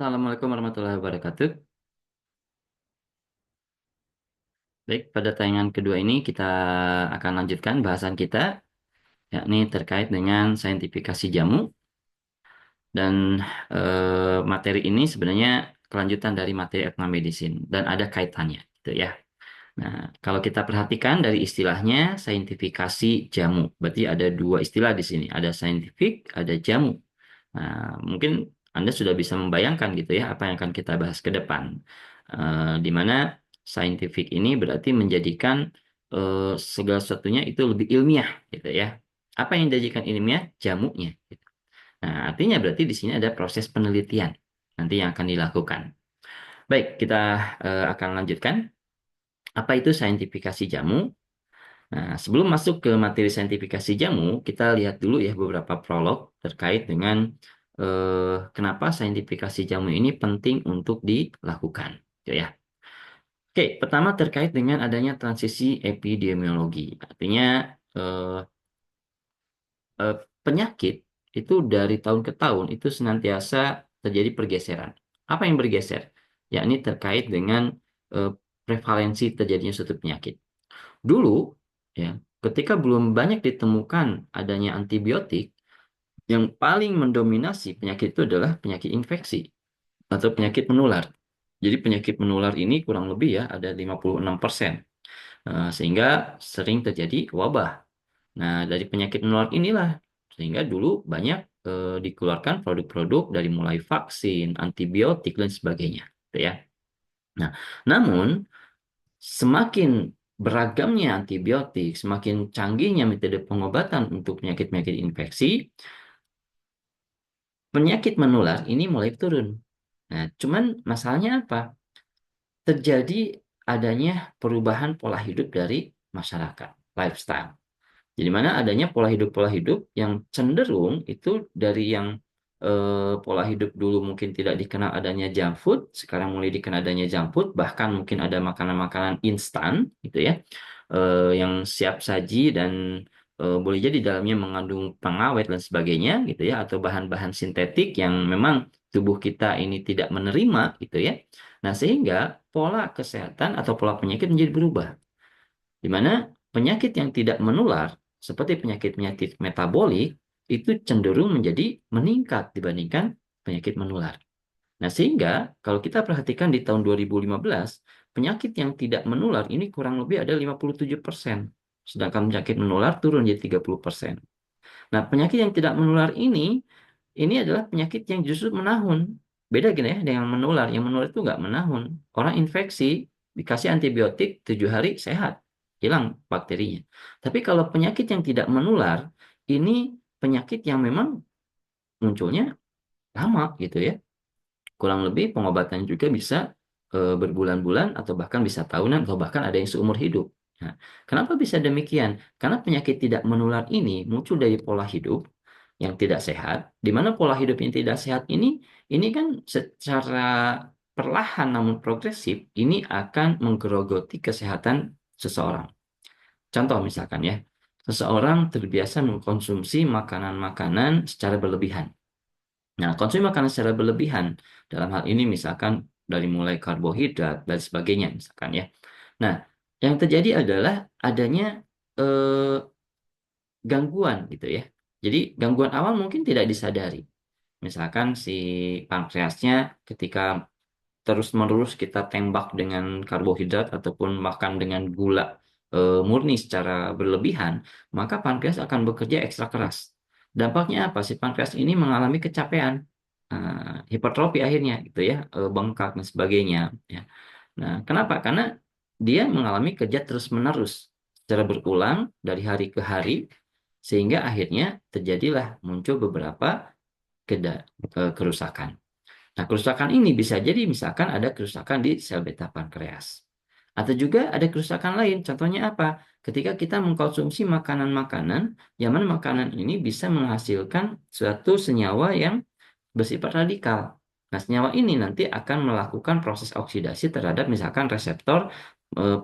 Assalamualaikum warahmatullahi wabarakatuh. Baik, pada tayangan kedua ini kita akan lanjutkan bahasan kita, yakni terkait dengan saintifikasi jamu. Dan materi ini sebenarnya kelanjutan dari materi etnomedicine dan ada kaitannya, gitu ya. Nah, kalau kita perhatikan dari istilahnya saintifikasi jamu, berarti ada dua istilah di sini, ada scientific, ada jamu. Nah, mungkin Anda sudah bisa membayangkan gitu ya apa yang akan kita bahas ke depan. Di mana scientific ini berarti menjadikan segala sesuatunya itu lebih ilmiah gitu ya. Apa yang dijadikan ilmiah? Jamunya, gitu. Nah, artinya berarti di sini ada proses penelitian nanti yang akan dilakukan. Baik, kita akan lanjutkan. Apa itu saintifikasi jamu? Nah, sebelum masuk ke materi saintifikasi jamu, kita lihat dulu ya beberapa prolog terkait dengan kenapa saintifikasi jamu ini penting untuk dilakukan, gitu ya. Oke, pertama terkait dengan adanya transisi epidemiologi, artinya eh, eh, penyakit itu dari tahun ke tahun itu senantiasa terjadi pergeseran. Apa yang bergeser? Yakni terkait dengan eh, prevalensi terjadinya suatu penyakit. Dulu, ya, ketika belum banyak ditemukan adanya antibiotik, yang paling mendominasi penyakit itu adalah penyakit infeksi atau penyakit menular. Jadi penyakit menular ini kurang lebih ya ada 56%. Sehingga sering terjadi wabah. Nah, dari penyakit menular inilah sehingga dulu banyak dikeluarkan produk-produk dari mulai vaksin, antibiotik dan sebagainya, gitu ya. Nah, namun semakin beragamnya antibiotik, semakin canggihnya metode pengobatan untuk penyakit-penyakit infeksi, penyakit menular ini mulai turun. Nah, cuman masalahnya apa? Terjadi adanya perubahan pola hidup dari masyarakat, lifestyle. Jadi mana adanya pola hidup yang cenderung itu dari yang pola hidup dulu mungkin tidak dikenal adanya junk food, sekarang mulai dikenal adanya junk food, bahkan mungkin ada makanan-makanan instan gitu ya, yang siap saji dan boleh jadi dalamnya mengandung pengawet dan sebagainya gitu ya, atau bahan-bahan sintetik yang memang tubuh kita ini tidak menerima gitu ya. Nah, sehingga pola kesehatan atau pola penyakit menjadi berubah di mana penyakit yang tidak menular, seperti penyakit-penyakit metabolik, itu cenderung menjadi meningkat dibandingkan penyakit menular. Nah, sehingga kalau kita perhatikan di tahun 2015, penyakit yang tidak menular ini kurang lebih ada 57%. Sedangkan penyakit menular turun jadi 30%. Nah, penyakit yang tidak menular ini adalah penyakit yang justru menahun. Beda gini ya dengan menular. Yang menular itu nggak menahun. Orang infeksi, dikasih antibiotik 7 hari sehat. Hilang bakterinya. Tapi kalau penyakit yang tidak menular, ini penyakit yang memang munculnya lama gitu ya. Kurang lebih pengobatan juga bisa berbulan-bulan atau bahkan bisa tahunan atau bahkan ada yang seumur hidup. Nah, kenapa bisa demikian? Karena penyakit tidak menular ini muncul dari pola hidup yang tidak sehat, di mana pola hidup yang tidak sehat ini kan secara perlahan namun progresif ini akan menggerogoti kesehatan seseorang. Contoh misalkan ya, seseorang terbiasa mengkonsumsi makanan-makanan secara berlebihan. Nah, konsumsi makanan secara berlebihan dalam hal ini misalkan dari mulai karbohidrat dan sebagainya misalkan ya. Nah, yang terjadi adalah adanya eh, gangguan gitu ya. Jadi gangguan awal mungkin tidak disadari. Misalkan si pankreasnya ketika terus-menerus kita tembak dengan karbohidrat ataupun makan dengan gula murni secara berlebihan, maka pankreas akan bekerja ekstra keras. Dampaknya apa? Si pankreas ini mengalami kecapean, hipertrofi akhirnya gitu ya, bengkak dan sebagainya. Ya. Nah, kenapa? Karena dia mengalami kerja terus-menerus secara berulang dari hari ke hari, sehingga akhirnya terjadilah muncul beberapa kerusakan. Nah, kerusakan ini bisa jadi misalkan ada kerusakan di sel beta pankreas. Atau juga ada kerusakan lain. Contohnya apa? Ketika kita mengkonsumsi makanan-makanan, yang mana makanan ini bisa menghasilkan suatu senyawa yang bersifat radikal. Nah, senyawa ini nanti akan melakukan proses oksidasi terhadap misalkan reseptor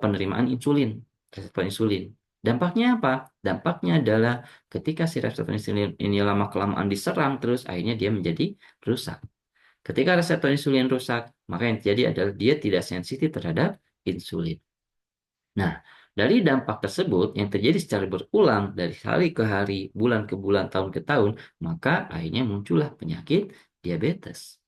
penerimaan insulin, reseptor insulin. Dampaknya apa? Dampaknya adalah ketika si reseptor insulin ini lama-kelamaan diserang, terus akhirnya dia menjadi rusak. Ketika reseptor insulin rusak, maka yang terjadi adalah dia tidak sensitif terhadap insulin. Nah, dari dampak tersebut yang terjadi secara berulang dari hari ke hari, bulan ke bulan, tahun ke tahun, maka akhirnya muncullah penyakit diabetes.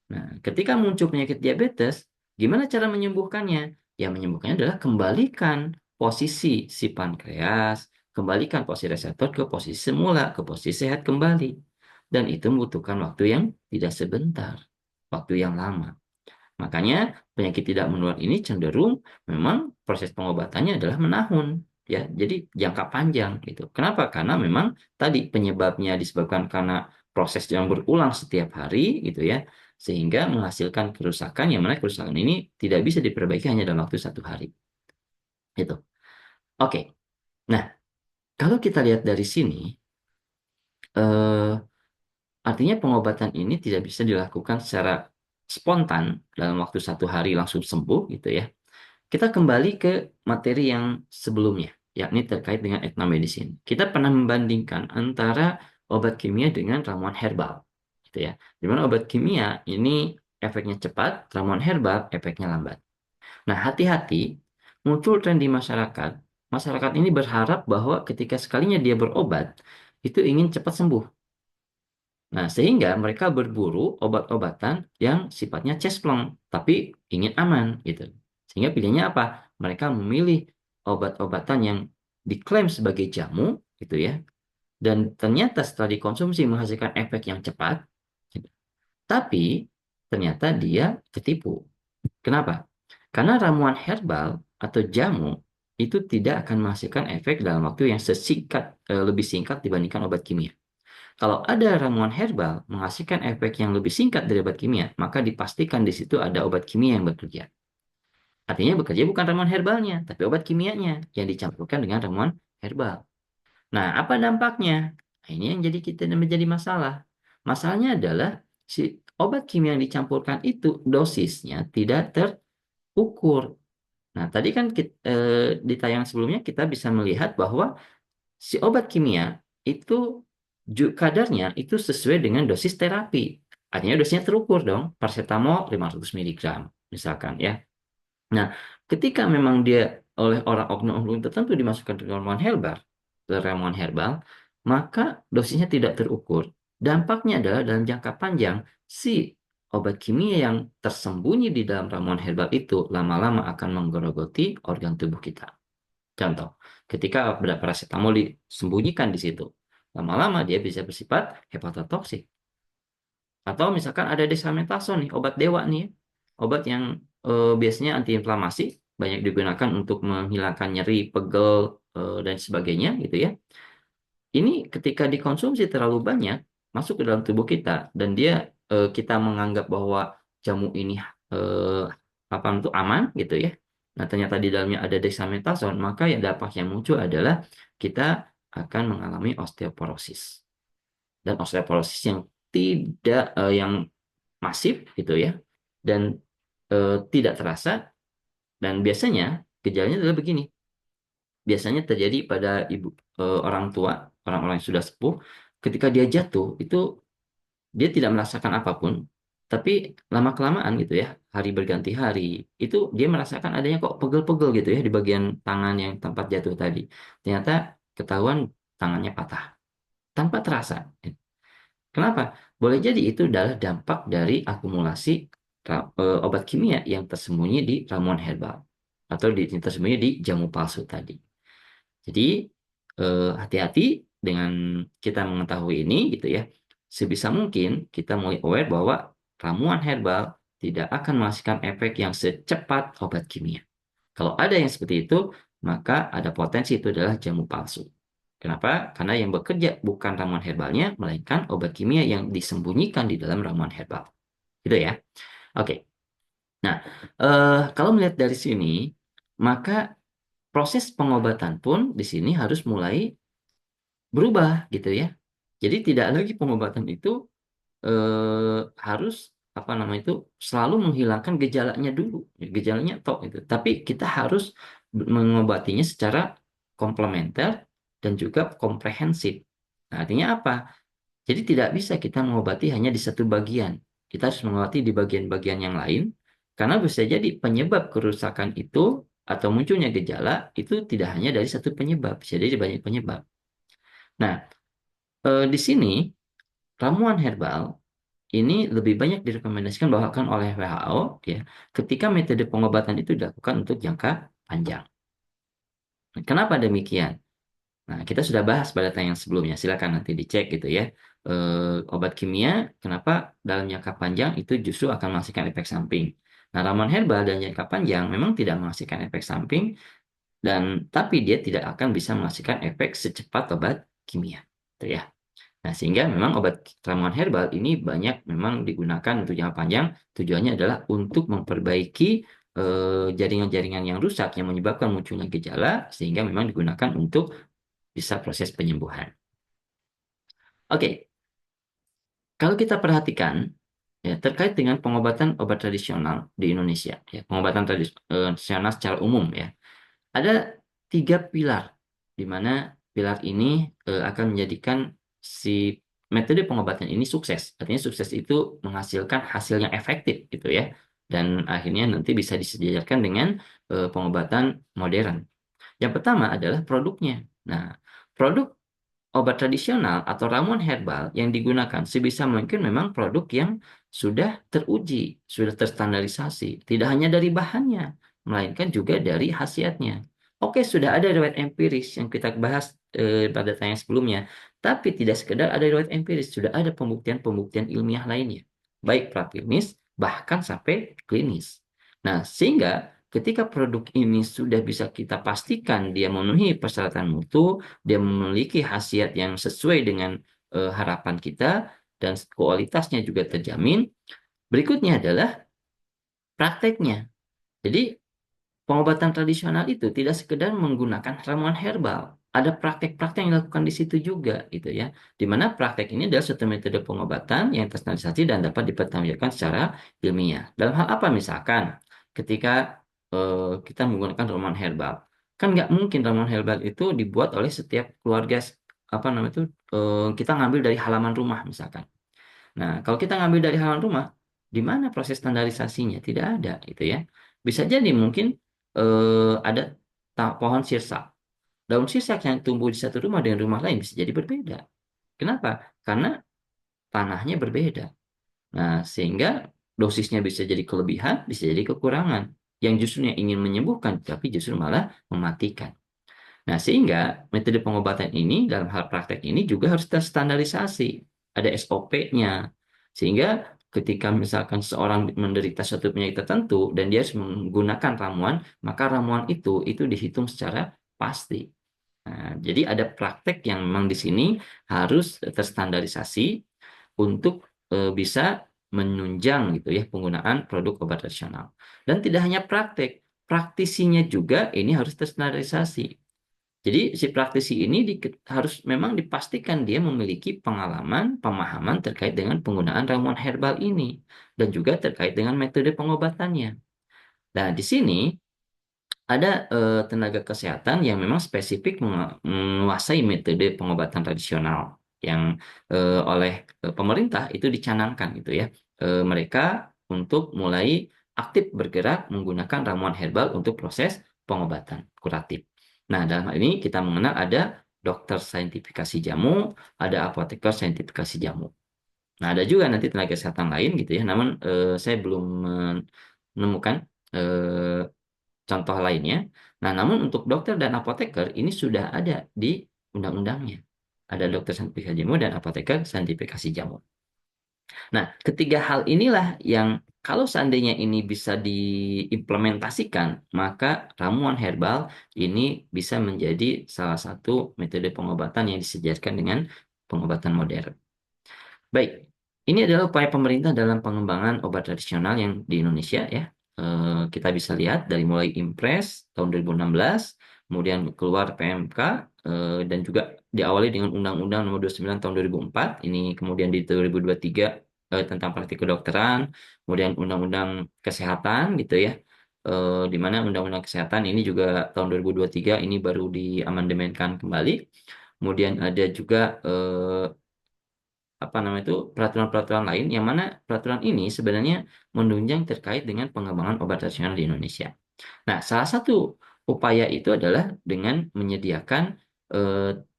Nah, ketika muncul penyakit diabetes, gimana cara menyembuhkannya? Ya, menyembuhkannya adalah kembalikan posisi si pankreas, kembalikan posisi reseptor ke posisi semula, ke posisi sehat kembali. Dan itu membutuhkan waktu yang tidak sebentar, waktu yang lama. Makanya penyakit tidak menular ini cenderung memang proses pengobatannya adalah menahun, ya. Jadi jangka panjang gitu. Kenapa? Karena memang tadi penyebabnya disebabkan karena proses yang berulang setiap hari gitu ya, sehingga menghasilkan kerusakan yang mana kerusakan ini tidak bisa diperbaiki hanya dalam waktu 1 hari. Gitu. Oke. Nah, kalau kita lihat dari sini, eh, artinya pengobatan ini tidak bisa dilakukan secara spontan dalam waktu 1 hari langsung sembuh gitu ya. Kita kembali ke materi yang sebelumnya, yakni terkait dengan etnomedicine. Kita pernah membandingkan antara obat kimia dengan ramuan herbal, gitu ya. Di mana obat kimia ini efeknya cepat, ramuan herbal efeknya lambat. Nah, hati-hati, muncul tren di masyarakat. Masyarakat ini berharap bahwa ketika sekalinya dia berobat, itu ingin cepat sembuh. Nah, sehingga mereka berburu obat-obatan yang sifatnya cesplong, tapi ingin aman gitu. Sehingga pilihannya apa? Mereka memilih obat-obatan yang diklaim sebagai jamu gitu ya. Dan ternyata setelah dikonsumsi menghasilkan efek yang cepat, gitu. Tapi ternyata dia ketipu. Kenapa? Karena ramuan herbal atau jamu itu tidak akan menghasilkan efek dalam waktu yang lebih singkat dibandingkan obat kimia. Kalau ada ramuan herbal menghasilkan efek yang lebih singkat dari obat kimia, maka dipastikan di situ ada obat kimia yang bekerja. Artinya bekerja bukan ramuan herbalnya, tapi obat kimianya yang dicampurkan dengan ramuan herbal. Nah, apa dampaknya? Nah, ini yang jadi kita menjadi masalah. Masalahnya adalah si obat kimia yang dicampurkan itu dosisnya tidak terukur. Nah, tadi kan di tayangan sebelumnya kita bisa melihat bahwa si obat kimia itu kadarnya itu sesuai dengan dosis terapi. Artinya dosisnya terukur dong. Paracetamol 500 miligram misalkan ya. Nah, ketika memang dia oleh orang oknum-oknum tertentu dimasukkan ke ramuan herbal, maka dosisnya tidak terukur. Dampaknya adalah dalam jangka panjang si obat kimia yang tersembunyi di dalam ramuan herbal itu lama-lama akan menggerogoti organ tubuh kita. Contoh, ketika paracetamol disembunyikan di situ, lama-lama dia bisa bersifat hepatotoksik. Atau misalkan ada dexamethasone nih, obat dewa nih, ya. Obat yang biasanya antiinflamasi, banyak digunakan untuk menghilangkan nyeri, pegel, dan sebagainya gitu ya. Ini ketika dikonsumsi terlalu banyak, masuk ke dalam tubuh kita, dan kita menganggap bahwa jamu ini eh, apa itu aman gitu ya. Nah, ternyata di dalamnya ada dexamethasone, maka yang dampak yang muncul adalah kita akan mengalami osteoporosis. Dan osteoporosis yang tidak yang masif gitu ya, dan tidak terasa, dan biasanya gejalanya adalah begini. Biasanya terjadi pada orang tua, orang-orang yang sudah sepuh, ketika dia jatuh itu dia tidak merasakan apapun, tapi lama-kelamaan gitu ya, hari berganti hari, itu dia merasakan adanya kok pegel-pegel gitu ya di bagian tangan yang tempat jatuh tadi. Ternyata ketahuan tangannya patah tanpa terasa. Kenapa? Boleh jadi itu adalah dampak dari akumulasi obat kimia yang tersembunyi di ramuan herbal atau yang tersembunyi di jamu palsu tadi. Jadi hati-hati dengan kita mengetahui ini gitu ya. Sebisa mungkin kita mulai aware bahwa ramuan herbal tidak akan menghasilkan efek yang secepat obat kimia. Kalau ada yang seperti itu, maka ada potensi itu adalah jamu palsu. Kenapa? Karena yang bekerja bukan ramuan herbalnya, melainkan obat kimia yang disembunyikan di dalam ramuan herbal. Gitu ya. Oke. Nah, kalau melihat dari sini, maka proses pengobatan pun di sini harus mulai berubah gitu ya. Jadi tidak lagi pengobatan itu harus apa namanya itu selalu menghilangkan gejalanya dulu, gejalanya tok itu. Tapi kita harus mengobatinya secara komplementer dan juga komprehensif. Nah, artinya apa? Jadi tidak bisa kita mengobati hanya di satu bagian. kita harus mengobati di bagian-bagian yang lain, karena bisa jadi penyebab kerusakan itu atau munculnya gejala itu tidak hanya dari satu penyebab, bisa jadi banyak penyebab. Nah, di sini ramuan herbal ini lebih banyak direkomendasikan bahkan oleh WHO ya, ketika metode pengobatan itu dilakukan untuk jangka panjang. Kenapa demikian? Nah, kita sudah bahas pada tayang sebelumnya. Silakan nanti dicek gitu ya. Obat kimia, kenapa dalam jangka panjang itu justru akan menghasilkan efek samping. Nah, ramuan herbal dalam jangka panjang memang tidak menghasilkan efek samping dan tapi dia tidak akan bisa menghasilkan efek secepat obat kimia. Gitu ya. Nah, sehingga memang obat ramuan herbal ini banyak memang digunakan untuk jangka panjang. Tujuannya adalah untuk memperbaiki jaringan-jaringan yang rusak yang menyebabkan munculnya gejala, sehingga memang digunakan untuk bisa proses penyembuhan. Oke, kalau kita perhatikan ya terkait dengan pengobatan obat tradisional di Indonesia, ya pengobatan tradisional secara umum ya, ada 3 pilar di mana pilar ini akan menjadikan si metode pengobatan ini sukses. Artinya sukses itu menghasilkan hasil yang efektif gitu ya, dan akhirnya nanti bisa disejajarkan dengan pengobatan modern. Yang pertama adalah produknya. Nah, produk obat tradisional atau ramuan herbal yang digunakan sebisa mungkin memang produk yang sudah teruji, sudah terstandarisasi, tidak hanya dari bahannya, melainkan juga dari khasiatnya. Oke, sudah ada riwayat empiris yang kita bahas pada tanya sebelumnya, tapi tidak sekedar ada riwayat empiris, sudah ada pembuktian-pembuktian ilmiah lainnya, baik praklinis bahkan sampai klinis. Nah, sehingga ketika produk ini sudah bisa kita pastikan dia memenuhi persyaratan mutu, dia memiliki khasiat yang sesuai dengan harapan kita dan kualitasnya juga terjamin. Berikutnya adalah prakteknya. Jadi pengobatan tradisional itu tidak sekedar menggunakan ramuan herbal. Ada praktek-praktek yang dilakukan di situ juga, gitu ya. Di mana praktek ini adalah suatu metode pengobatan yang terstandarisasi dan dapat dipertanggungjawabkan secara ilmiah. Dalam hal apa misalkan, ketika kita menggunakan ramuan herbal, kan nggak mungkin ramuan herbal itu dibuat oleh setiap keluarga, apa namanya itu, kita ngambil dari halaman rumah misalkan. Nah, kalau kita ngambil dari halaman rumah, di mana proses standarisasinya? Tidak ada, gitu ya. Bisa jadi mungkin ada pohon sirsak. Daun sirsak yang tumbuh di satu rumah dengan rumah lain bisa jadi berbeda. Kenapa? Karena tanahnya berbeda. Nah, sehingga dosisnya bisa jadi kelebihan, bisa jadi kekurangan. Yang justru ingin menyembuhkan, tapi justru malah mematikan. Nah, sehingga metode pengobatan ini dalam hal praktek ini juga harus terstandarisasi. Ada SOP-nya. Sehingga ketika misalkan seorang menderita suatu penyakit tertentu dan dia harus menggunakan ramuan, maka ramuan itu dihitung secara pasti. Nah, jadi ada praktek yang memang di sini harus terstandarisasi untuk bisa menunjang gitu ya penggunaan produk obat tradisional. Dan tidak hanya praktek, praktisinya juga ini harus terstandarisasi. Jadi si praktisi ini harus memang dipastikan dia memiliki pengalaman, pemahaman terkait dengan penggunaan ramuan herbal ini dan juga terkait dengan metode pengobatannya. Nah, di sini ada tenaga kesehatan yang memang spesifik menguasai metode pengobatan tradisional yang oleh pemerintah itu dicanangkan gitu ya. Mereka untuk mulai aktif bergerak menggunakan ramuan herbal untuk proses pengobatan kuratif. Nah, dalam hal ini kita mengenal ada dokter saintifikasi jamu, ada apoteker saintifikasi jamu. Nah, ada juga nanti tenaga kesehatan lain gitu ya. Namun saya belum menemukan eh, contoh lainnya. Nah, namun untuk dokter dan apoteker ini sudah ada di undang-undangnya. Ada dokter sertifikasi jamu dan apoteker sertifikasi jamu. Nah, ketiga hal inilah yang kalau seandainya ini bisa diimplementasikan, maka ramuan herbal ini bisa menjadi salah satu metode pengobatan yang disejarkan dengan pengobatan modern. Baik, ini adalah upaya pemerintah dalam pengembangan obat tradisional yang di Indonesia ya. Kita bisa lihat dari mulai Impres tahun 2016, kemudian keluar PMK, dan juga diawali dengan Undang-Undang Nomor 29 tahun 2004, ini kemudian di 2023 tentang praktik kedokteran, kemudian Undang-Undang Kesehatan gitu ya. Di mana Undang-Undang Kesehatan ini juga tahun 2023 ini baru diamandemenkan kembali. Kemudian ada juga apa namanya itu peraturan-peraturan lain yang mana peraturan ini sebenarnya menunjang terkait dengan pengembangan obat tradisional di Indonesia. Nah, salah satu upaya itu adalah dengan menyediakan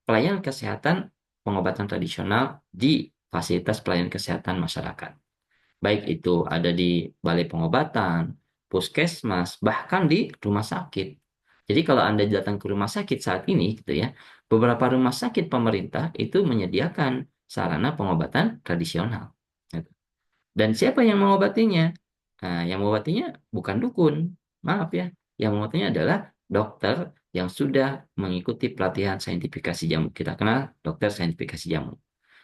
pelayanan kesehatan pengobatan tradisional di fasilitas pelayanan kesehatan masyarakat. Baik itu ada di balai pengobatan, puskesmas, bahkan di rumah sakit. Jadi kalau Anda datang ke rumah sakit saat ini gitu ya, beberapa rumah sakit pemerintah itu menyediakan sarana pengobatan tradisional. Gitu. Dan siapa yang mengobatinya? Nah, yang mengobatinya bukan dukun, maaf ya. Yang mengobatinya adalah dokter yang sudah mengikuti pelatihan saintifikasi jamu. Kita kenal dokter saintifikasi jamu.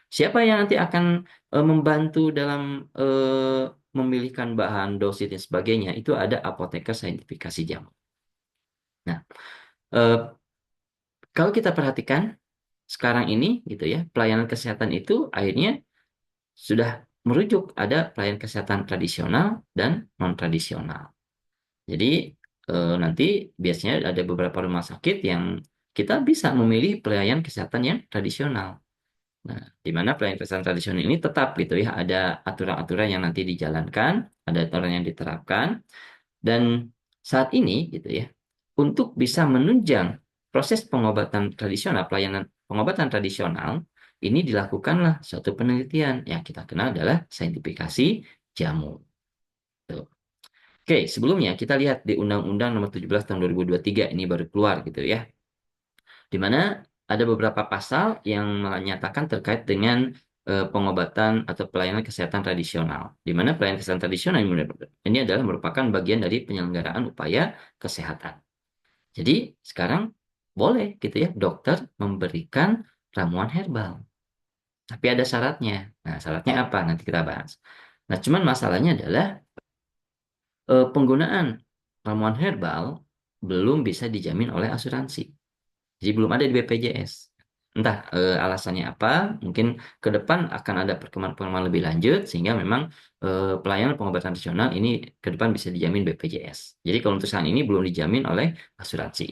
Siapa yang nanti akan membantu dalam memilihkan bahan, dosis, dan sebagainya? Itu ada apoteker saintifikasi jamu. Nah, eh, kalau kita perhatikan sekarang ini gitu ya, pelayanan kesehatan itu akhirnya sudah merujuk ada pelayanan kesehatan tradisional dan non-tradisional. Jadi nanti biasanya ada beberapa rumah sakit yang kita bisa memilih pelayanan kesehatan yang tradisional. Nah, di mana pelayanan kesehatan tradisional ini tetap gitu ya, ada aturan-aturan yang nanti dijalankan, ada aturan yang diterapkan, dan saat ini gitu ya, untuk bisa menunjang proses pengobatan tradisional, pelayanan pengobatan tradisional, ini dilakukanlah suatu penelitian yang kita kenal adalah saintifikasi jamu. Tuh. Oke, sebelumnya kita lihat di Undang-Undang Nomor 17 Tahun 2023 ini baru keluar gitu ya, di mana ada beberapa pasal yang menyatakan terkait dengan pengobatan atau pelayanan kesehatan tradisional, di mana pelayanan kesehatan tradisional ini adalah merupakan bagian dari penyelenggaraan upaya kesehatan. Jadi sekarang boleh gitu ya dokter memberikan ramuan herbal, tapi ada syaratnya. Nah, syaratnya apa? Nanti kita bahas. Nah, cuman masalahnya adalah penggunaan ramuan herbal belum bisa dijamin oleh asuransi. Jadi belum ada di BPJS. Entah alasannya apa, mungkin ke depan akan ada perkembangan-perkembangan lebih lanjut sehingga memang pelayanan pengobatan nasional ini ke depan bisa dijamin BPJS. Jadi kalau untuk saat ini belum dijamin oleh asuransi.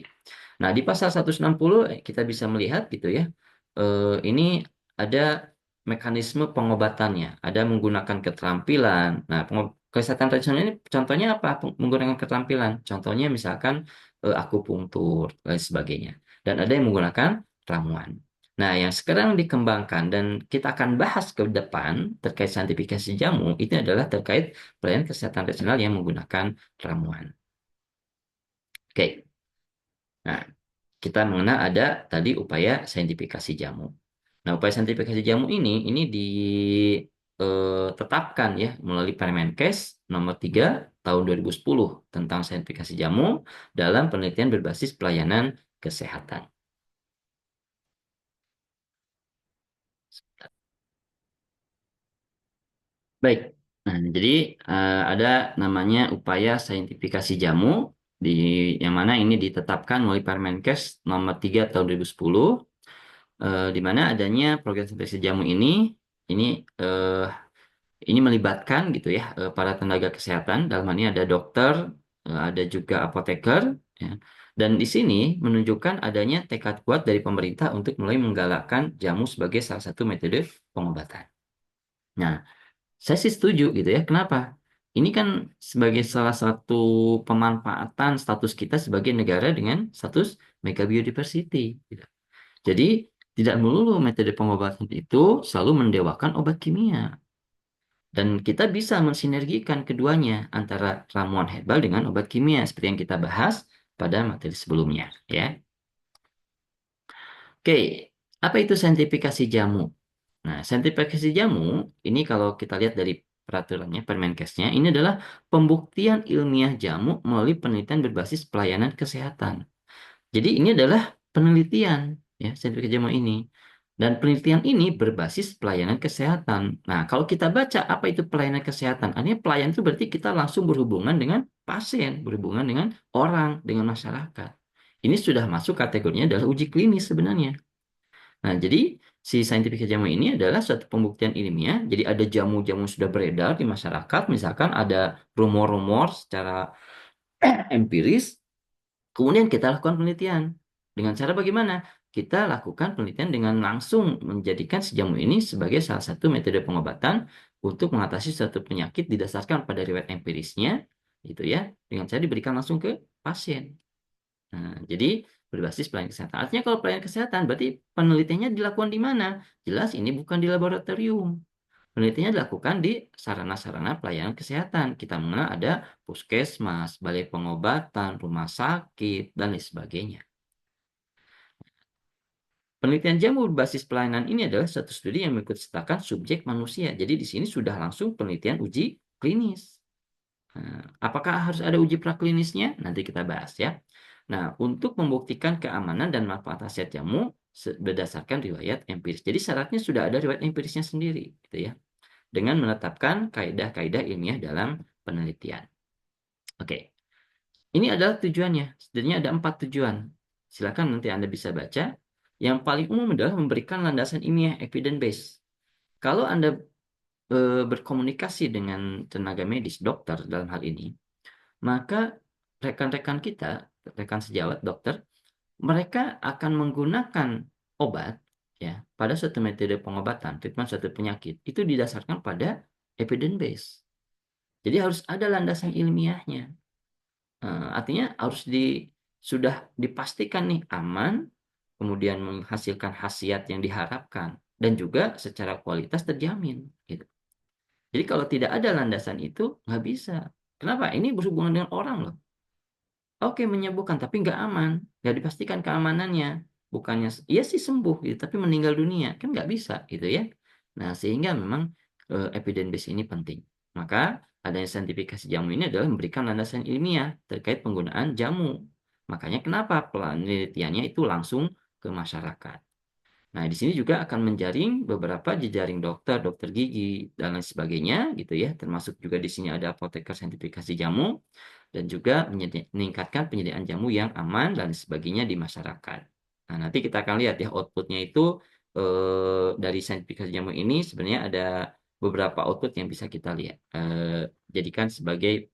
Nah, di pasal 160 kita bisa melihat gitu ya. Ini ada mekanisme pengobatannya, ada menggunakan keterampilan. Nah, kesehatan tradisional ini contohnya apa? Menggunakan keterampilan. Contohnya misalkan akupunktur dan sebagainya. Dan ada yang menggunakan ramuan. Nah, yang sekarang dikembangkan dan kita akan bahas ke depan terkait saintifikasi jamu itu adalah terkait pelayanan kesehatan tradisional yang menggunakan ramuan. Oke. Nah, kita mengenal ada tadi upaya saintifikasi jamu. Nah, upaya saintifikasi jamu ini ditetapkan ya melalui Permenkes nomor 3 tahun 2010 tentang saintifikasi jamu dalam penelitian berbasis pelayanan kesehatan. Baik. Nah, jadi ada namanya upaya saintifikasi jamu di yang mana ini ditetapkan melalui Permenkes nomor 3 tahun 2010 di mana adanya program saintifikasi jamu ini eh, ini melibatkan gitu ya para tenaga kesehatan dalam hal ini ada dokter, ada juga apoteker ya. Dan di sini menunjukkan adanya tekad kuat dari pemerintah untuk mulai menggalakkan jamu sebagai salah satu metode pengobatan. Nah, saya sih setuju gitu ya. Kenapa? Ini kan sebagai salah satu pemanfaatan status kita sebagai negara dengan status mega biodiversity. Gitu. Jadi tidak melulu metode pengobatan itu selalu mendewakan obat kimia. Dan kita bisa mensinergikan keduanya antara ramuan herbal dengan obat kimia seperti yang kita bahas pada materi sebelumnya, ya. Oke, apa itu saintifikasi jamu? Nah, saintifikasi jamu ini kalau kita lihat dari peraturannya, Permenkesnya, ini adalah pembuktian ilmiah jamu melalui penelitian berbasis pelayanan kesehatan. Jadi ini adalah penelitian ya sertifikat jamu ini. Dan penelitian ini berbasis pelayanan kesehatan. Nah, kalau kita baca apa itu pelayanan kesehatan, artinya pelayan itu berarti kita langsung berhubungan dengan pasien, berhubungan dengan orang, dengan masyarakat. Ini sudah masuk kategorinya adalah uji klinis sebenarnya. Nah, jadi si scientific jamu ini adalah suatu pembuktian ilmiah. Jadi ada jamu-jamu sudah beredar di masyarakat, misalkan ada rumor-rumor secara empiris. Kemudian kita lakukan penelitian. Dengan cara bagaimana? kita lakukan penelitian dengan langsung menjadikan si jamu ini sebagai salah satu metode pengobatan untuk mengatasi suatu penyakit didasarkan pada riwayat empirisnya, gitu ya, dengan cara diberikan langsung ke pasien. Nah, jadi berbasis pelayanan kesehatan. Artinya kalau pelayanan kesehatan berarti penelitiannya dilakukan di mana? Jelas ini bukan di laboratorium. Penelitiannya dilakukan di sarana-sarana pelayanan kesehatan. Kita mengenal ada puskesmas, balai pengobatan, rumah sakit, dan lain sebagainya. Penelitian jamu berbasis pelayanan ini adalah satu studi yang mengikut sertakan subjek manusia. Jadi di sini sudah langsung penelitian uji klinis. Nah, apakah harus ada uji praklinisnya? Nanti kita bahas ya. Nah, untuk membuktikan keamanan dan manfaat khasiat jamu berdasarkan riwayat empiris. Jadi syaratnya sudah ada riwayat empirisnya sendiri, gitu ya. Dengan menetapkan kaidah-kaidah ilmiah dalam penelitian. Oke, ini adalah tujuannya. Sebenarnya ada 4 tujuan. Silakan nanti Anda bisa baca. Yang paling umum adalah memberikan landasan ilmiah evidence base. Kalau Anda berkomunikasi dengan tenaga medis, dokter dalam hal ini, maka rekan-rekan kita, rekan sejawat dokter, mereka akan menggunakan obat ya pada suatu metode pengobatan, treatment suatu penyakit itu didasarkan pada evidence base. Jadi harus ada landasan ilmiahnya. Artinya harus sudah dipastikan nih aman, kemudian menghasilkan khasiat yang diharapkan dan juga secara kualitas terjamin gitu. Jadi kalau tidak ada landasan itu nggak bisa. Kenapa? Ini berhubungan dengan orang loh. Oke, menyembuhkan tapi nggak aman, nggak dipastikan keamanannya. Bukannya iya sih sembuh gitu, tapi meninggal dunia kan nggak bisa gitu ya. Nah, sehingga memang evidence base ini penting. Maka adanya saintifikasi jamu ini adalah memberikan landasan ilmiah terkait penggunaan jamu. Makanya kenapa penelitiannya itu langsung ke masyarakat. Nah, di sini juga akan menjaring beberapa jejaring dokter, dokter gigi, dan lain sebagainya gitu ya. Termasuk juga di sini ada apoteker sertifikasi jamu dan juga meningkatkan penyediaan jamu yang aman dan sebagainya di masyarakat. Nah, nanti kita akan lihat ya outputnya itu dari sertifikasi jamu ini sebenarnya ada beberapa output yang bisa kita lihat jadikan sebagai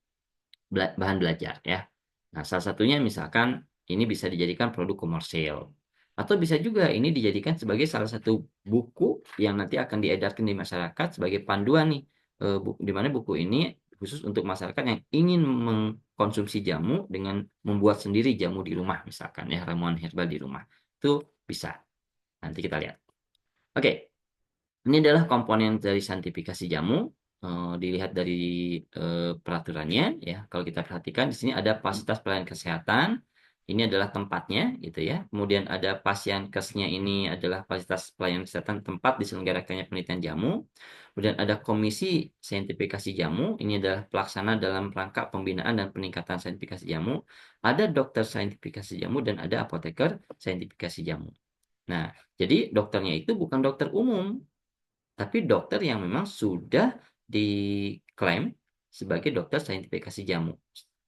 bahan belajar ya. Nah, salah satunya misalkan ini bisa dijadikan produk komersial. Atau bisa juga ini dijadikan sebagai salah satu buku yang nanti akan diedarkan di masyarakat sebagai panduan nih. Di mana buku ini khusus untuk masyarakat yang ingin mengkonsumsi jamu dengan membuat sendiri jamu di rumah misalkan ya, ramuan herbal di rumah. Itu bisa. Nanti kita lihat. Oke. Ini adalah komponen dari saintifikasi jamu. Dilihat dari peraturannya ya. Kalau kita perhatikan di sini ada fasilitas pelayanan kesehatan. Ini adalah tempatnya gitu ya. Kemudian ada pasienkesnya ini adalah fasilitas pelayanan kesehatan tempat diselenggarakannya penelitian jamu. Kemudian ada komisi saintifikasi jamu. Ini adalah pelaksana dalam rangka pembinaan dan peningkatan saintifikasi jamu. Ada dokter saintifikasi jamu dan ada apoteker saintifikasi jamu. Nah, jadi dokternya itu bukan dokter umum, tapi dokter yang memang sudah diklaim sebagai dokter saintifikasi jamu.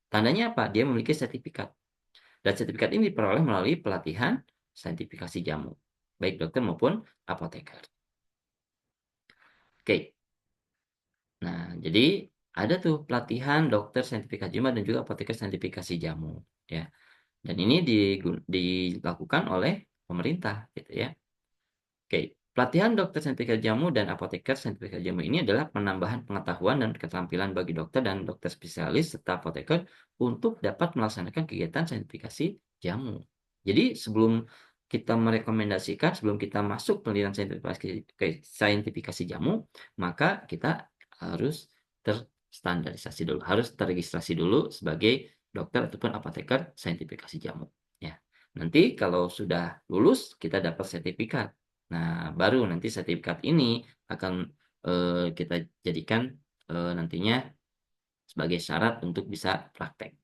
Tandanya apa? Dia memiliki sertifikat. Dan sertifikat ini diperoleh melalui pelatihan saintifikasi jamu, baik dokter maupun apoteker. Oke. Nah, jadi ada tuh pelatihan dokter saintifikasi jamu dan juga apoteker saintifikasi jamu, ya. Dan ini dilakukan oleh pemerintah, gitu ya. Oke, pelatihan dokter sertifikat jamu dan apoteker sertifikat jamu ini adalah penambahan pengetahuan dan keterampilan bagi dokter dan dokter spesialis serta apoteker untuk dapat melaksanakan kegiatan sertifikasi jamu. Jadi sebelum kita merekomendasikan, sebelum kita masuk penelitian saintifikasi jamu, maka kita harus terstandarisasi dulu, harus terregistrasi dulu sebagai dokter ataupun apoteker saintifikasi jamu. Ya, nanti kalau sudah lulus, kita dapat sertifikat. Nah, baru nanti sertifikat ini akan kita jadikan nantinya sebagai syarat untuk bisa praktek.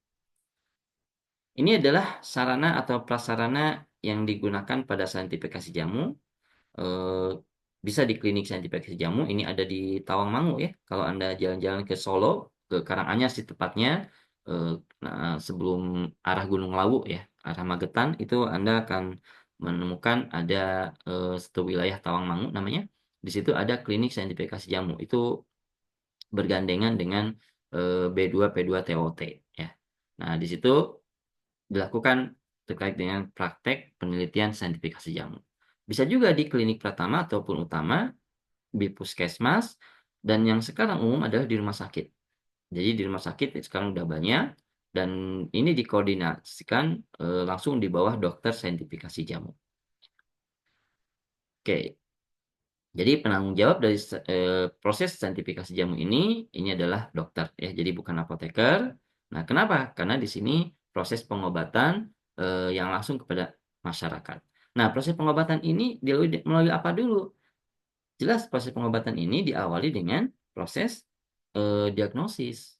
Ini adalah sarana atau prasarana yang digunakan pada saintifikasi jamu. Eh, Bisa di klinik saintifikasi jamu. Ini ada di Tawangmangu ya. Kalau Anda jalan-jalan ke Solo, ke Karanganyar sih tepatnya, nah, sebelum arah Gunung Lawu ya, arah Magetan, itu Anda akan menemukan ada satu wilayah Tawangmangu namanya. Di situ ada klinik saintifikasi jamu. Itu bergandengan dengan B2 P2 TOT ya. Nah, di situ dilakukan terkait dengan praktek penelitian saintifikasi jamu. Bisa juga di klinik pratama ataupun utama, di puskesmas, dan yang sekarang umum adalah di rumah sakit. Jadi di rumah sakit sekarang udah banyak dan ini dikoordinasikan, langsung di bawah dokter saintifikasi jamu. Oke, jadi penanggung jawab dari proses saintifikasi jamu ini adalah dokter ya, jadi bukan apoteker. Nah, kenapa? Karena di sini proses pengobatan, yang langsung kepada masyarakat. Nah, proses pengobatan ini melalui apa dulu? Jelas proses pengobatan ini diawali dengan proses, diagnosis.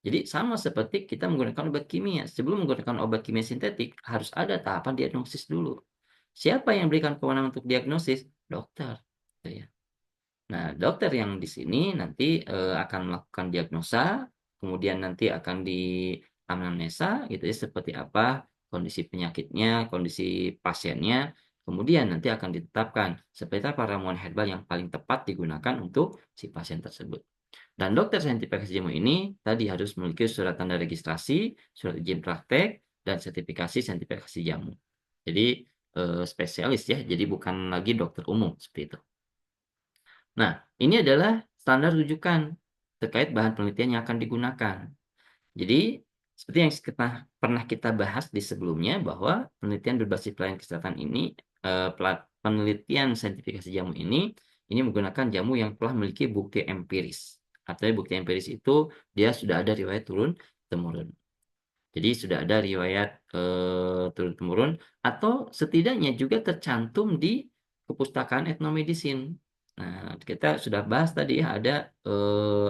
Jadi sama seperti kita menggunakan obat kimia, sebelum menggunakan obat kimia sintetik harus ada tahapan diagnosis dulu. Siapa yang berikan kewenangan untuk diagnosis? Dokter, gitu ya. Nah, dokter yang di sini nanti, akan melakukan diagnosa, kemudian nanti akan dianamnesa gitu ya, seperti apa kondisi penyakitnya, kondisi pasiennya, kemudian nanti akan ditetapkan seperti apa ramuan herbal yang paling tepat digunakan untuk si pasien tersebut. Dan dokter saintifikasi jamu ini tadi harus memiliki surat tanda registrasi, surat izin praktek, dan sertifikasi saintifikasi jamu. Jadi, spesialis ya, jadi bukan lagi dokter umum, seperti itu. Nah, ini adalah standar rujukan terkait bahan penelitian yang akan digunakan. Jadi, seperti yang pernah kita bahas di sebelumnya bahwa penelitian berbasis pelayanan kesehatan ini, penelitian saintifikasi jamu ini menggunakan jamu yang telah memiliki bukti empiris. Artinya bukti empiris itu dia sudah ada riwayat turun-temurun. Jadi sudah ada riwayat, turun-temurun atau setidaknya juga tercantum di Kepustakaan Etnomedicine. Nah, kita sudah bahas tadi ya ada,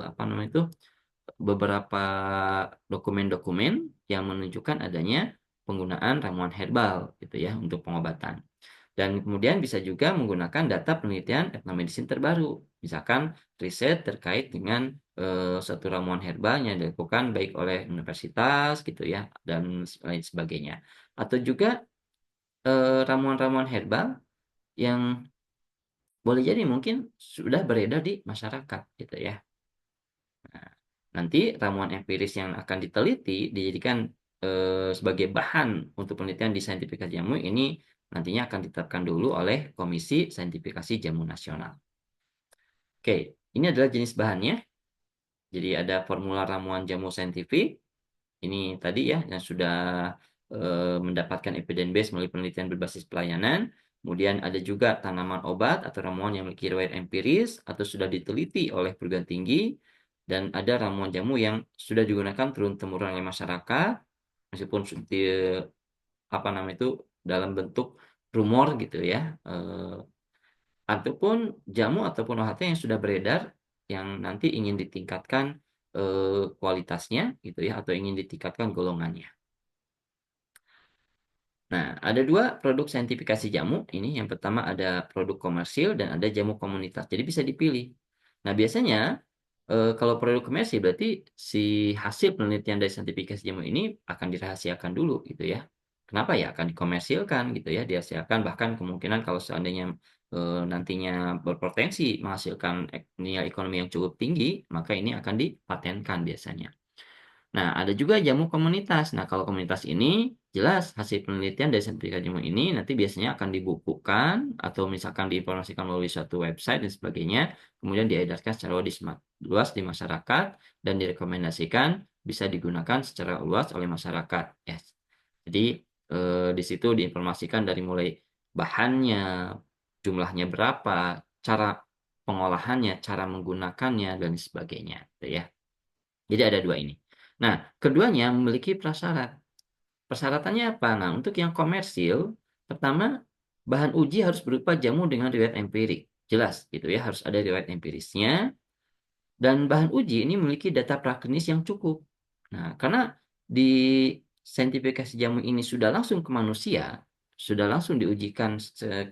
apa namanya itu, beberapa dokumen-dokumen yang menunjukkan adanya penggunaan ramuan herbal gitu ya untuk pengobatan. Dan kemudian bisa juga menggunakan data penelitian etnomedicine terbaru. Misalkan riset terkait dengan, suatu ramuan herbal yang dilakukan baik oleh universitas gitu ya dan lain sebagainya. Atau juga, ramuan-ramuan herbal yang boleh jadi mungkin sudah beredar di masyarakat gitu ya. Nah, nanti ramuan empiris yang akan diteliti dijadikan, sebagai bahan untuk penelitian di saintifikasi jamu ini nantinya akan ditetapkan dulu oleh Komisi Saintifikasi Jamu Nasional. Oke, ini adalah jenis bahannya. Jadi ada formula ramuan jamu saintifik, ini tadi ya yang sudah, mendapatkan evidence base melalui penelitian berbasis pelayanan. Kemudian ada juga tanaman obat atau ramuan yang memiliki riwayat empiris atau sudah diteliti oleh perguruan tinggi, dan ada ramuan jamu yang sudah digunakan turun-temurun oleh masyarakat, meskipun apa namanya itu, dalam bentuk rumor gitu ya, ataupun jamu ataupun OHT yang sudah beredar, yang nanti ingin ditingkatkan, kualitasnya gitu ya, atau ingin ditingkatkan golongannya. Nah, ada 2 produk saintifikasi jamu ini, yang pertama ada produk komersil dan ada jamu komunitas, jadi bisa dipilih. Nah, biasanya, kalau produk komersil berarti si hasil penelitian dari saintifikasi jamu ini akan dirahasiakan dulu gitu ya. Kenapa ya? Akan dikomersilkan gitu ya, dirahasiakan bahkan kemungkinan kalau seandainya, nantinya berpotensi menghasilkan nilai ekonomi yang cukup tinggi, maka ini akan dipatenkan biasanya. Nah, ada juga jamu komunitas. Nah, kalau komunitas ini jelas hasil penelitian dari sertifikat jamu ini nanti biasanya akan dibukukan atau misalkan diinformasikan melalui suatu website dan sebagainya, kemudian diedarkan secara luas di masyarakat dan direkomendasikan bisa digunakan secara luas oleh masyarakat. Yes. Jadi di situ diinformasikan dari mulai bahannya, jumlahnya berapa, cara pengolahannya, cara menggunakannya dan sebagainya, gitu ya. Jadi ada 2 ini. Nah, keduanya memiliki prasyarat. Persyaratannya apa? Nah, untuk yang komersil, pertama, bahan uji harus berupa jamu dengan riwayat empirik. Jelas gitu ya, harus ada riwayat empirisnya dan bahan uji ini memiliki data praklinis yang cukup. Nah, karena di saintifikasi jamu ini sudah langsung ke manusia, sudah langsung diujikan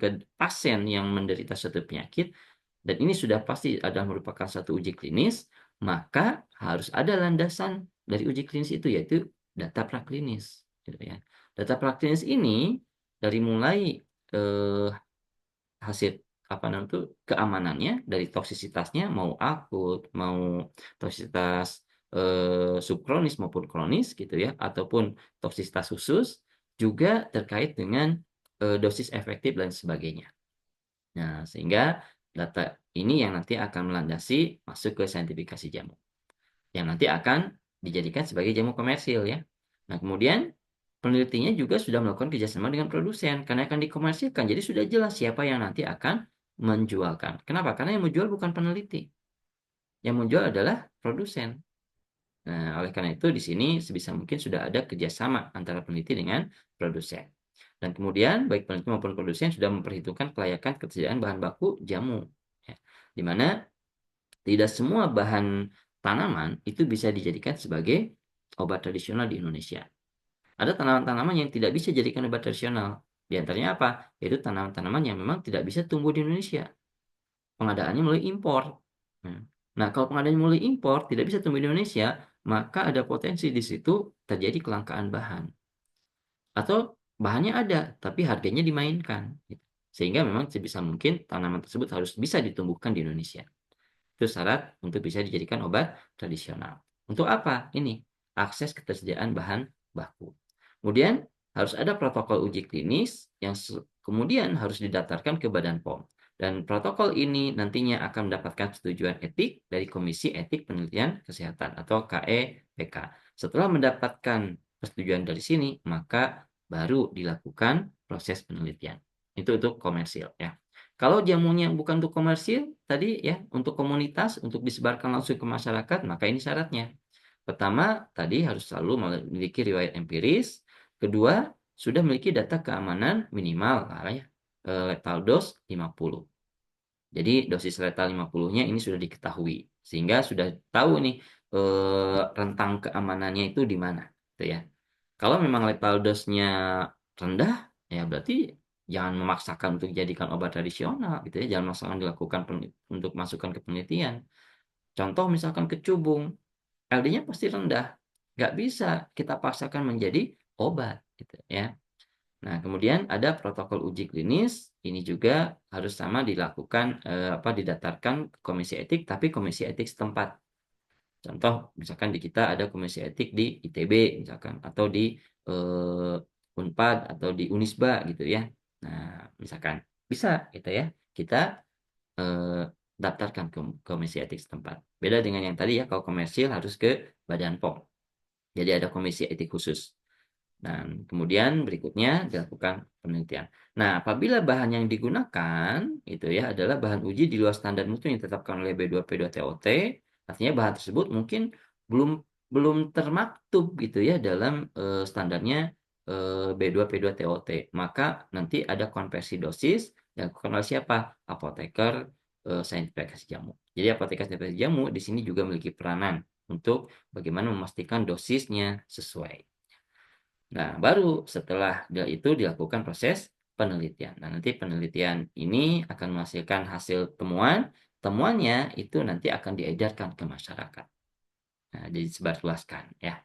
ke pasien yang menderita suatu penyakit, dan ini sudah pasti adalah merupakan satu uji klinis, maka harus ada landasan dari uji klinis itu, yaitu data praklinis, gitu ya. Data praklinis ini dari mulai, hasil apa namanya itu, keamanannya dari toksisitasnya mau akut, mau toksisitas, subkronis maupun kronis gitu ya, ataupun toksisitas khusus, juga terkait dengan dosis efektif dan sebagainya. Nah, sehingga data ini yang nanti akan melandasi masuk ke saintifikasi jamu, yang nanti akan dijadikan sebagai jamu komersil ya. Nah, kemudian penelitinya juga sudah melakukan kerjasama dengan produsen karena akan dikomersilkan. Jadi sudah jelas siapa yang nanti akan menjualkan. Kenapa? Karena yang menjual bukan peneliti. Yang menjual adalah produsen. Nah, oleh karena itu di sini sebisa mungkin sudah ada kerjasama antara peneliti dengan produsen. Dan kemudian baik peneliti maupun produsen sudah memperhitungkan kelayakan ketersediaan bahan baku jamu. Ya. Di mana tidak semua bahan tanaman itu bisa dijadikan sebagai obat tradisional di Indonesia. Ada tanaman-tanaman yang tidak bisa dijadikan obat tradisional. Di antaranya apa? Yaitu tanaman-tanaman yang memang tidak bisa tumbuh di Indonesia. Pengadaannya melalui impor. Nah, kalau pengadaannya melalui impor tidak bisa tumbuh di Indonesia, maka ada potensi di situ terjadi kelangkaan bahan. Atau bahannya ada, tapi harganya dimainkan. Gitu. Sehingga memang sebisa mungkin tanaman tersebut harus bisa ditumbuhkan di Indonesia. Itu syarat untuk bisa dijadikan obat tradisional. Untuk apa? Ini, akses ketersediaan bahan baku. Kemudian harus ada protokol uji klinis yang kemudian harus didaftarkan ke Badan POM. Dan protokol ini nantinya akan mendapatkan persetujuan etik dari Komisi Etik Penelitian Kesehatan atau KEPK. Setelah mendapatkan persetujuan dari sini, maka baru dilakukan proses penelitian. Itu untuk komersil ya. Kalau jamunya bukan untuk komersil, tadi ya, untuk komunitas, untuk disebarkan langsung ke masyarakat, maka ini syaratnya. Pertama, tadi harus selalu memiliki riwayat empiris. Kedua, sudah memiliki data keamanan minimal ya, lethal dose 50. Jadi dosis letal 50-nya ini sudah diketahui. Sehingga sudah tahu nih rentang keamanannya itu di mana. Gitu ya. Kalau memang lethal dose-nya rendah, ya berarti jangan memaksakan untuk dijadikan obat tradisional gitu ya. Jangan memaksakan dilakukan untuk masukkan ke penelitian. Contoh misalkan kecubung, LD-nya pasti rendah. Nggak bisa kita paksakan menjadi obat gitu ya. Nah, kemudian ada protokol uji klinis, ini juga harus sama dilakukan didaftarkan ke komisi etik, tapi komisi etik setempat. Contoh, misalkan di kita ada komisi etik di ITB misalkan atau di Unpad atau di Unisba gitu ya. Nah, misalkan bisa gitu ya. Kita eh, daftarkan ke komisi etik setempat. Beda dengan yang tadi ya, kalau komersil harus ke Badan POM. Jadi ada komisi etik khusus. Dan kemudian berikutnya dilakukan penelitian. Nah, apabila bahan yang digunakan itu ya adalah bahan uji di luar standar mutu yang ditetapkan oleh B2P2TOT, artinya bahan tersebut mungkin belum belum termaktub gitu ya dalam standarnya B2P2TOT. Maka nanti ada konversi dosis yang dilakukan oleh siapa? Apoteker saintifikasi jamu. Jadi apoteker saintifikasi jamu di sini juga memiliki peranan untuk bagaimana memastikan dosisnya sesuai. Nah, baru setelah itu dilakukan proses penelitian. Nah, nanti penelitian ini akan menghasilkan hasil temuan. Temuannya itu nanti akan diedarkan ke masyarakat. Nah, disebarluaskan ya.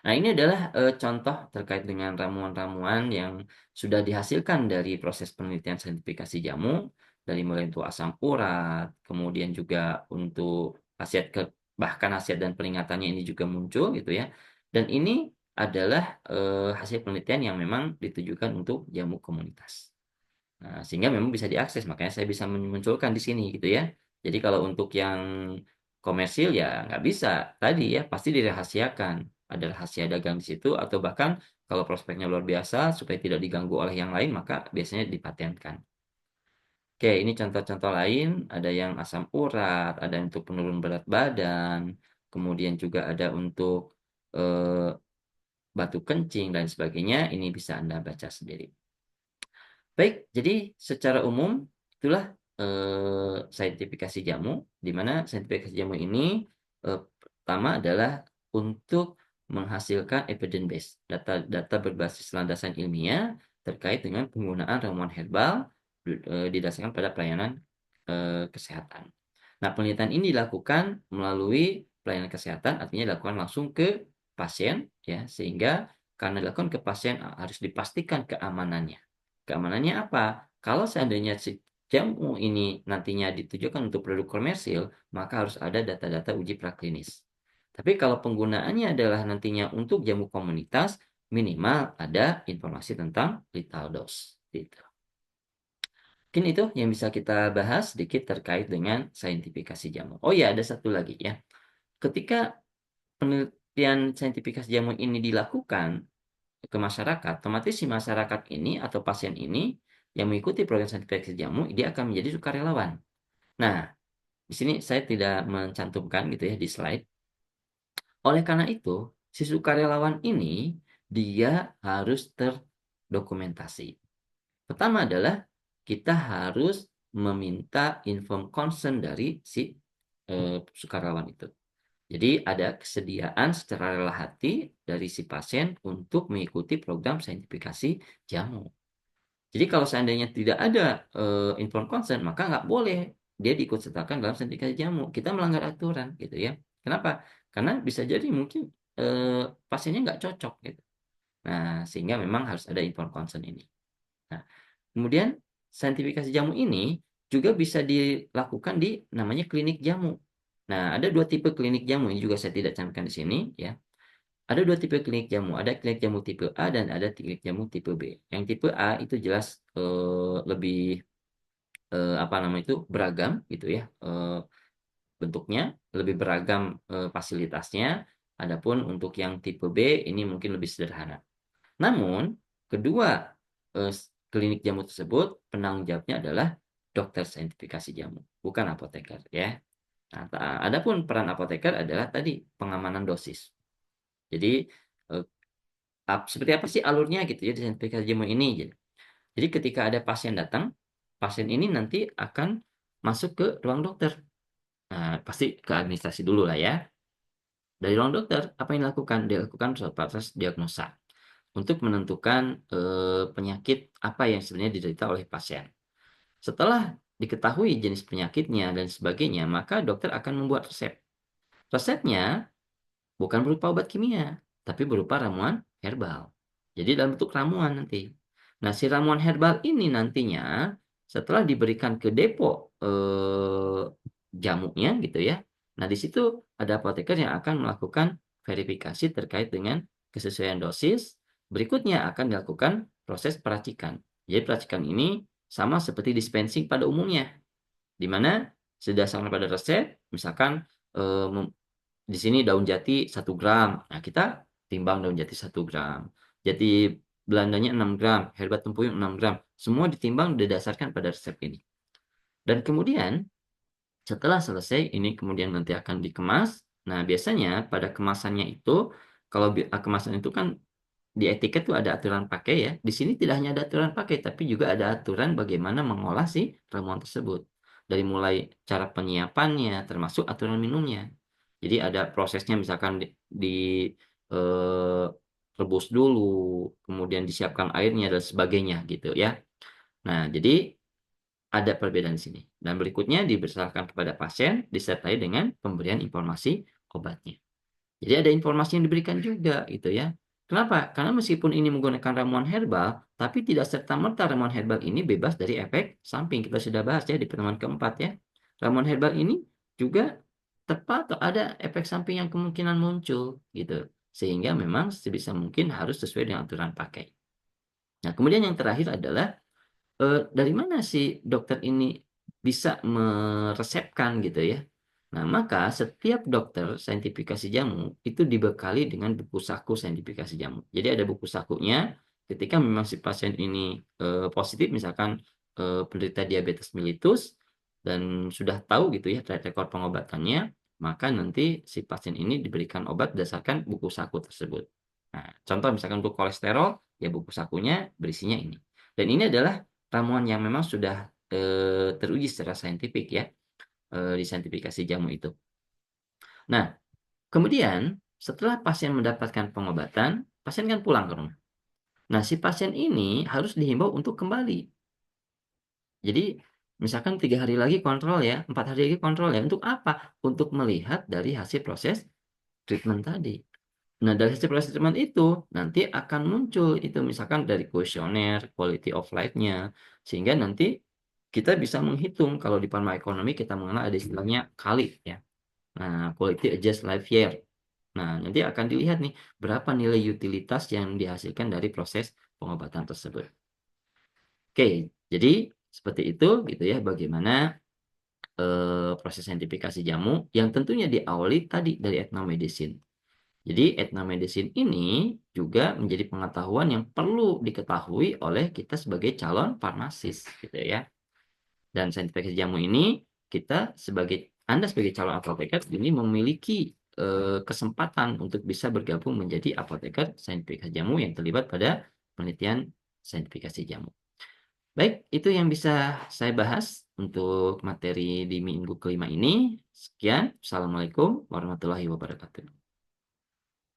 Nah, ini adalah contoh terkait dengan ramuan-ramuan yang sudah dihasilkan dari proses penelitian saintifikasi jamu, dari mulai untuk asam urat, kemudian juga untuk khasiat bahkan khasiat dan peringatannya ini juga muncul gitu ya. Dan ini adalah hasil penelitian yang memang ditujukan untuk jamu komunitas. Nah, sehingga memang bisa diakses, makanya saya bisa memunculkan di sini gitu ya. Jadi kalau untuk yang komersil ya nggak bisa. Tadi ya pasti dirahasiakan. Ada rahasia dagang di situ atau bahkan kalau prospeknya luar biasa supaya tidak diganggu oleh yang lain maka biasanya dipatenkan. Oke, ini contoh-contoh lain ada yang asam urat, ada untuk penurun berat badan, kemudian juga ada untuk eh, batu kencing dan sebagainya. Ini bisa Anda baca sendiri. Baik, jadi secara umum itulah saintifikasi jamu, di mana saintifikasi jamu ini pertama adalah untuk menghasilkan evidence base, data-data berbasis landasan ilmiah terkait dengan penggunaan ramuan herbal didasarkan pada pelayanan kesehatan. Nah, penelitian ini dilakukan melalui pelayanan kesehatan, artinya dilakukan langsung ke pasien, ya, sehingga karena dilakukan ke pasien harus dipastikan keamanannya. Keamanannya apa? Kalau seandainya si jamu ini nantinya ditujukan untuk produk komersil, maka harus ada data-data uji praklinis. Tapi kalau penggunaannya adalah nantinya untuk jamu komunitas, minimal ada informasi tentang lethal dose. Gitu. Mungkin itu yang bisa kita bahas sedikit terkait dengan saintifikasi jamu. Oh ya, ada satu lagi ya. Ketika penelitian saintifikasi jamu ini dilakukan ke masyarakat, otomatis si masyarakat ini atau pasien ini yang mengikuti program saintifikasi jamu, dia akan menjadi sukarelawan. Nah, di sini saya tidak mencantumkan gitu ya di slide. Oleh karena itu, si sukarelawan ini dia harus terdokumentasi. Pertama adalah kita harus meminta informed consent dari si sukarelawan itu. Jadi ada kesediaan secara rela hati dari si pasien untuk mengikuti program saintifikasi jamu. Jadi kalau seandainya tidak ada informed consent, maka nggak boleh dia diikut sertakan dalam saintifikasi jamu. Kita melanggar aturan gitu ya. Kenapa? Karena bisa jadi mungkin pasiennya nggak cocok gitu. Nah, sehingga memang harus ada informed consent ini. Nah, kemudian saintifikasi jamu ini juga bisa dilakukan di namanya klinik jamu. Nah, ada dua tipe klinik jamu, ini juga saya tidak cantumkan di sini ya. Ada dua tipe klinik jamu, ada klinik jamu tipe A dan ada klinik jamu tipe B. Yang tipe A itu jelas lebih apa namanya itu beragam gitu ya, bentuknya lebih beragam fasilitasnya. Adapun untuk yang tipe B ini mungkin lebih sederhana. Namun kedua eh, klinik jamu tersebut penanggung jawabnya adalah dokter saintifikasi jamu, bukan apoteker ya. Nah, adapun peran apoteker adalah tadi pengamanan dosis. Jadi eh, seperti apa sih alurnya gitu ya di saintifikasi jamu ini? Jadi ketika ada pasien datang, pasien ini nanti akan masuk ke ruang dokter. Nah, pasti ke administrasi dulu lah ya. Dari ruang dokter, apa yang dilakukan? Dilakukan suatu proses diagnosa untuk menentukan penyakit apa yang sebenarnya diderita oleh pasien. Setelah diketahui jenis penyakitnya dan sebagainya, maka dokter akan membuat resep. Resepnya bukan berupa obat kimia, tapi berupa ramuan herbal. Jadi dalam bentuk ramuan nanti. Nah, si ramuan herbal ini nantinya setelah diberikan ke depo jamunya gitu ya. Nah, di situ ada apoteker yang akan melakukan verifikasi terkait dengan kesesuaian dosis. Berikutnya akan dilakukan proses peracikan. Jadi peracikan ini sama seperti dispensing pada umumnya, di mana berdasarkan pada resep, misalkan eh, di sini daun jati 1 gram. Nah, kita timbang daun jati 1 gram. Jati Belandanya 6 gram, herbat tempuyung 6 gram. Semua ditimbang didasarkan pada resep ini. Dan kemudian setelah selesai ini kemudian nanti akan dikemas. Nah, biasanya pada kemasannya itu kalau kemasan itu kan di etiket tuh ada aturan pakai ya. Di sini tidak hanya ada aturan pakai, tapi juga ada aturan bagaimana mengolah si ramuan tersebut. Dari mulai cara penyiapannya, termasuk aturan minumnya. Jadi ada prosesnya misalkan eh, rebus dulu, kemudian disiapkan airnya dan sebagainya gitu ya. Nah, jadi ada perbedaan di sini. Dan berikutnya dibesarkan kepada pasien disertai dengan pemberian informasi obatnya. Jadi ada informasi yang diberikan juga gitu ya. Kenapa? Karena meskipun ini menggunakan ramuan herbal, tapi tidak serta-merta ramuan herbal ini bebas dari efek samping. Kita sudah bahas ya di pertemuan keempat ya. Ramuan herbal ini juga tepat atau ada efek samping yang kemungkinan muncul gitu. Sehingga memang sebisa mungkin harus sesuai dengan aturan pakai. Nah, kemudian yang terakhir adalah dari mana si dokter ini bisa meresepkan gitu ya. Nah, maka setiap dokter saintifikasi jamu itu dibekali dengan buku saku saintifikasi jamu. Jadi ada buku sakunya ketika memang si pasien ini positif misalkan penderita diabetes mellitus dan sudah tahu gitu ya track record pengobatannya, maka nanti si pasien ini diberikan obat berdasarkan buku saku tersebut. Nah, contoh misalkan untuk kolesterol, ya buku sakunya berisinya ini. Dan ini adalah ramuan yang memang sudah teruji secara saintifik ya di saintifikasi jamu itu. Nah, kemudian setelah pasien mendapatkan pengobatan, pasien kan pulang ke rumah. Nah, si pasien ini harus dihimbau untuk kembali. Jadi, misalkan 3 hari lagi kontrol ya, 4 hari lagi kontrol ya. Untuk apa? Untuk melihat dari hasil proses treatment tadi. Nah, dari hasil proses treatment itu nanti akan muncul itu misalkan dari kuesioner, quality of life-nya, sehingga nanti kita bisa menghitung kalau di Pharma Economy kita mengenal ada istilahnya KALI ya. Nah, quality adjust life year. Nah, nanti akan dilihat nih berapa nilai utilitas yang dihasilkan dari proses pengobatan tersebut. Oke, jadi seperti itu gitu ya bagaimana, proses saintifikasi jamu yang tentunya diawali tadi dari ethnomedicine. Jadi ethnomedicine ini juga menjadi pengetahuan yang perlu diketahui oleh kita sebagai calon farmasis gitu ya. Dan saintifikasi jamu ini Anda sebagai calon apoteker ini memiliki, kesempatan untuk bisa bergabung menjadi apoteker saintifikasi jamu yang terlibat pada penelitian saintifikasi jamu. Baik, itu yang bisa saya bahas untuk materi di minggu kelima ini. Sekian, assalamualaikum warahmatullahi wabarakatuh.